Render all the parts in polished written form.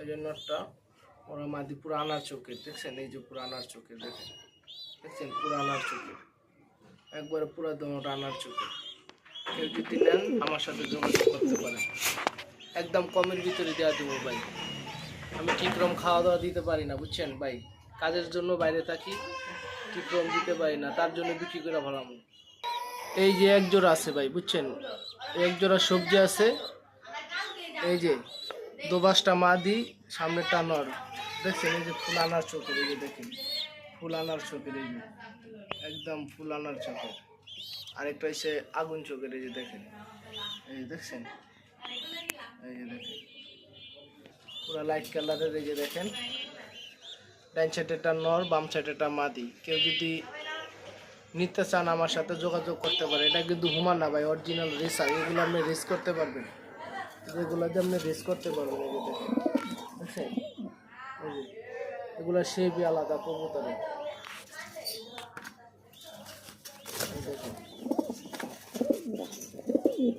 এই যে নটটা ওরা মাদি পুরো আনার চোখের, দেখছেন? এই যে পুরো আনার চোখের, দেখছেন? পুরো আনার চোখের, একবারে পুরো দমটা আনার চোখের। কেউ যদি নেন আমার সাথে যোগাযোগ করতে পারেন, একদম কমের ভিতরে দেওয়া দেবো ভাই। আমি ঠিকরকম খাওয়া দাওয়া দিতে পারি না, বুঝছেন ভাই? কাজের জন্য বাইরে থাকি, ঠিকরকম দিতে পারি না, তার জন্য বিক্রি করে ভালাম। এই যে এক জোড়া আছে ভাই, বুঝছেন? এক জোড়া সবজি আছে। এই যে দোবাসটা মাদি, সামনেটা নর, দেখছেন? এই যে ফুল আনার চোখের, এই যে দেখেন ফুল আনার চোখের, এই যে একদম ফুল আনার চোখের। আরেকটা হচ্ছে আগুন চোখের, এই যে দেখেন, এই যে দেখছেন? এই যে দেখেন পুরা লাইট কালারের, এই যে দেখেন ডাইন সাইডেরটা নর, বাম সাইডেরটা মাদি। কেউ যদি নিতে চান আমার সাথে যোগাযোগ করতে পারে। এটা কিন্তু হুমান না ভাই, অরিজিনাল রেসার। এগুলো আপনি রেস করতে পারবেন, যেগুলো দিয়ে আপনি রেস করতে পারবেন। এই যে দেখেন, দেখছেন? এই যে এগুলো শেপই আলাদা কবুতরের,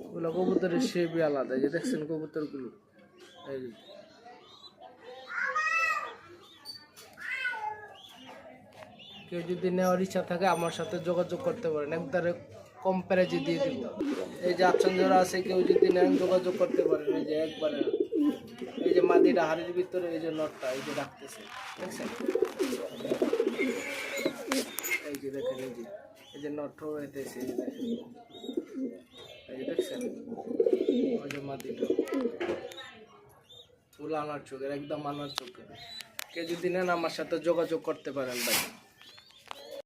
এগুলো কবুতরের শেপই আলাদা। এই যে দেখছেন কবুতরগুলো, এই যে কেউ যদি নেওয়ার ইচ্ছা থাকে আমার সাথে যোগাযোগ করতে পারেন, একবারে কম প্রাইজে দিয়ে দিব। এই যে আপসান জোড়া আছে, কেউ যদি নেন যোগাযোগ করতে পারেন। এই যে একবারে, এই যে মাদিটা হাড়ির ভিতরে, এই যে নটটা এই যে রাখতেছে, দেখছেন? এই যে দেখেন, এই যে নট হইতেছে, এই যে দেখেন, এই যে দেখছেন? ওই যে মাদিটা ফুল আনার চোখের, একদম আনার চোখের। কেউ যদি নেন আমার সাথে যোগাযোগ করতে পারেন ভাই।